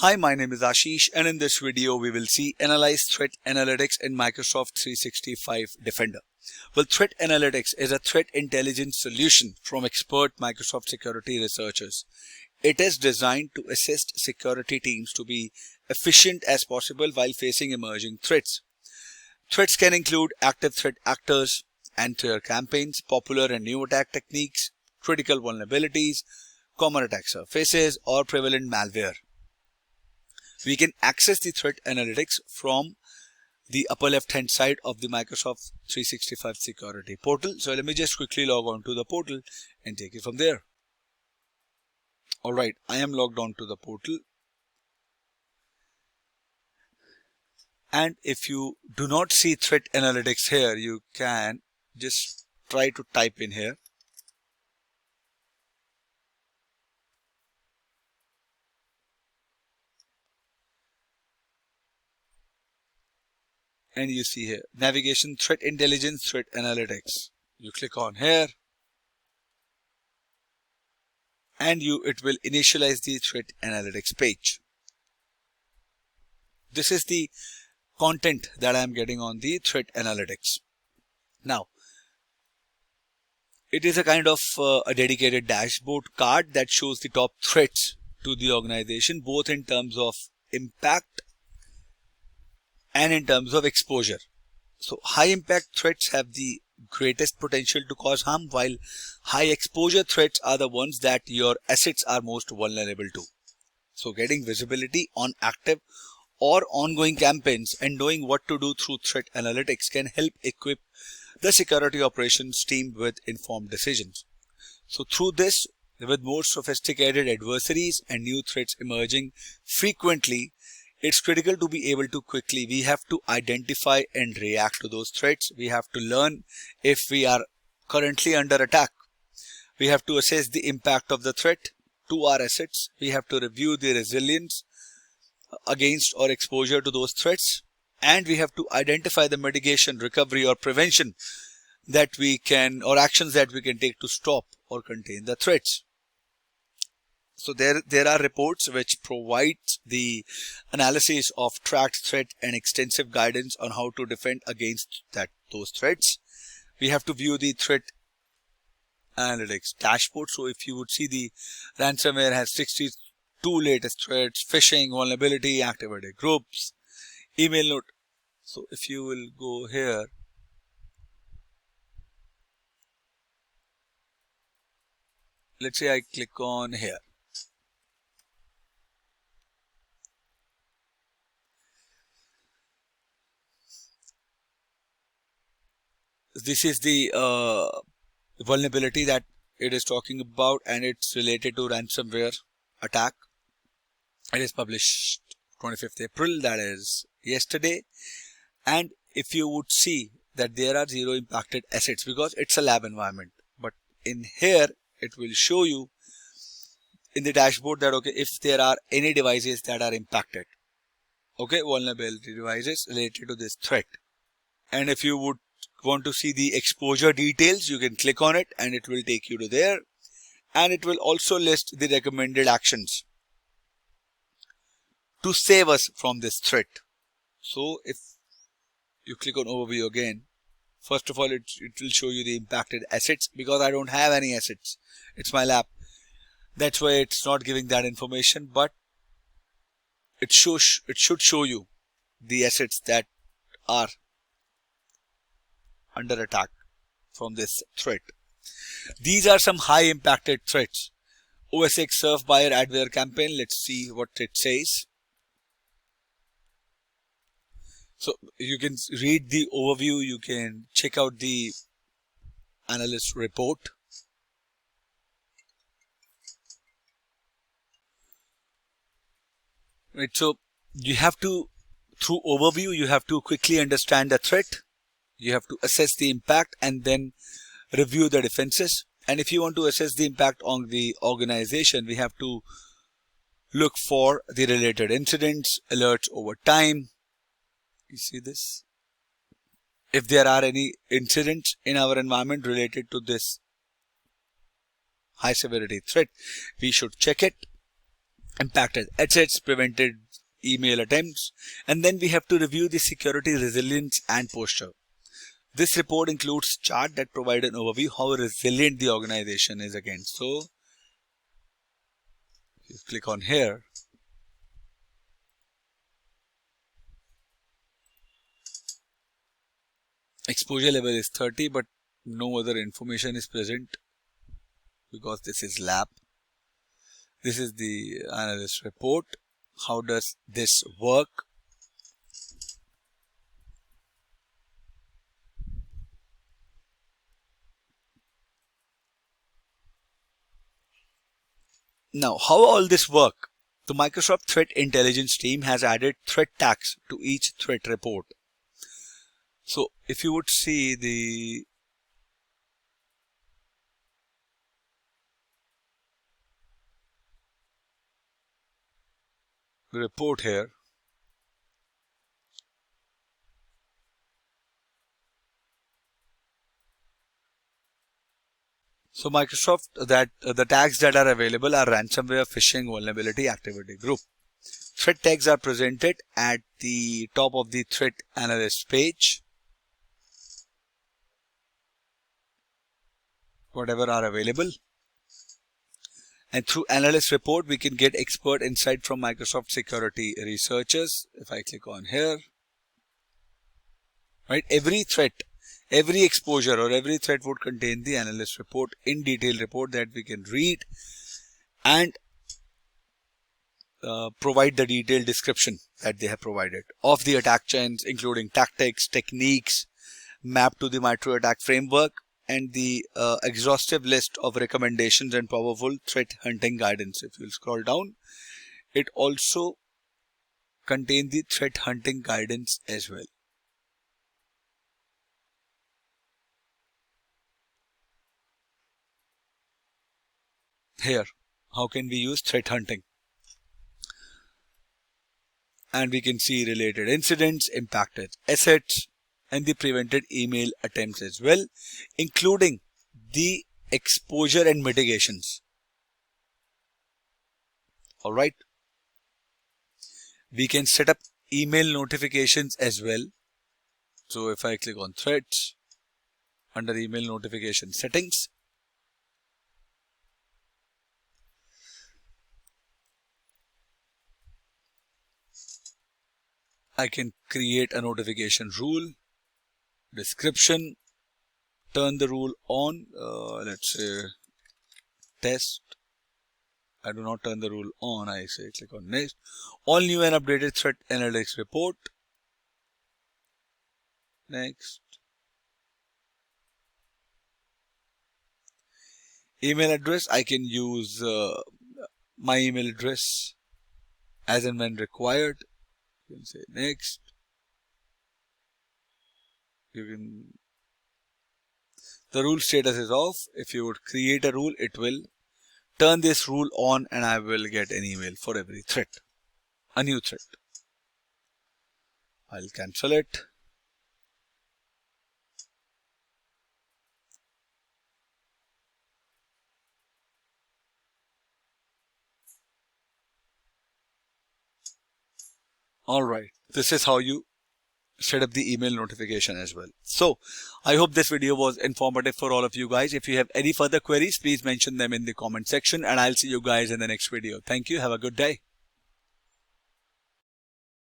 Hi, my name is Ashish, and in this video we will see Analyze Threat Analytics in Microsoft 365 Defender. Well, Threat Analytics is a threat intelligence solution from expert Microsoft security researchers. It is designed to assist security teams to be efficient as possible while facing emerging threats. Threats can include active threat actors, anti-terror campaigns, popular and new attack techniques, critical vulnerabilities, common attack surfaces, or prevalent malware. We can access the threat analytics from the upper left hand side of the Microsoft 365 security portal. So let me just quickly log on to the portal and take it from there. Alright, I am logged on to the portal. And if you do not see threat analytics here, you can just try to type in here. And you see here, navigation, threat intelligence, threat analytics. You click on here and it will initialize the threat analytics page. This is the content that I am getting on the threat analytics. Now, it is a kind of a dedicated dashboard card that shows the top threats to the organization, both in terms of impact and in terms of exposure. So high impact threats have the greatest potential to cause harm, while high exposure threats are the ones that your assets are most vulnerable to. So getting visibility on active or ongoing campaigns and knowing what to do through threat analytics can help equip the security operations team with informed decisions. So through this, with more sophisticated adversaries and new threats emerging frequently, it's critical to be able to we have to identify and react to those threats. We have to learn if we are currently under attack. We have to assess the impact of the threat to our assets. We have to review the resilience against or exposure to those threats. And we have to identify the mitigation, recovery, or prevention that we can, or actions that we can take to stop or contain the threats. So there are reports which provide the analysis of tracked threat and extensive guidance on how to defend against those threats. We have to view the threat analytics dashboard. So if you would see, the ransomware has 62 latest threats, phishing, vulnerability, activated groups, email note. So if you will go here, let's say I click on here. This is the vulnerability that it is talking about, and it's related to ransomware attack. It is published 25th April, that is yesterday. And if you would see that there are 0 impacted assets because it's a lab environment, but in here it will show you in the dashboard that okay, if there are any devices that are impacted, okay, vulnerability devices related to this threat. And if you would want to see the exposure details, you can click on it and it will take you to there, and it will also list the recommended actions to save us from this threat. So if you click on overview again, first of all it will show you the impacted assets. Because I don't have any assets, it's my lab, that's why it's not giving that information, but it should show you the assets that are under attack from this threat. These are some high impacted threats. OS/X surf buyer adware campaign. Let's see what it says. So you can read the overview, you can check out the analyst report. Right, so you have to, through overview, you have to quickly understand the threat. You have to assess the impact and then review the defenses. And if you want to assess the impact on the organization, we have to look for the related incidents, alerts over time. You see this? If there are any incidents in our environment related to this high severity threat, we should check it. impacted assets, prevented email attempts, and then we have to review the security resilience and posture. This report includes chart that provide an overview how resilient the organization is against. So you click on here, exposure level is 30, but no other information is present because this is lab. This is the analyst report. How does this work? Now, how all this work? The Microsoft Threat Intelligence team has added threat tags to each threat report. So if you would see the report here, so Microsoft, that the tags that are available are ransomware, phishing, vulnerability, activity group. Threat tags are presented at the top of the threat analyst page. Whatever are available. And through analyst report, we can get expert insight from Microsoft security researchers. If I click on here, right, every threat, every exposure or every threat would contain the analyst report in detail report that we can read and provide the detailed description that they have provided of the attack chains, including tactics, techniques, mapped to the MITRE ATT&CK framework, and the exhaustive list of recommendations and powerful threat hunting guidance. If you scroll down, it also contains the threat hunting guidance as well. Here, how can we use threat hunting? And we can see related incidents, impacted assets, and the prevented email attempts as well, including the exposure and mitigations. All right. We can set up email notifications as well. So if I click on threats under email notification settings, I can create a notification rule, description, turn the rule on, let's say test. I do not turn the rule on, I say click on next. All new and updated threat analytics report. Next. Email address, I can use my email address as and when required. You can say next. The rule status is off. If you would create a rule, it will turn this rule on and I will get an email for every threat, a new threat. I'll cancel it. Alright, this is how you set up the email notification as well. So I hope this video was informative for all of you guys. If you have any further queries, please mention them in the comment section and I'll see you guys in the next video. Thank you. Have a good day.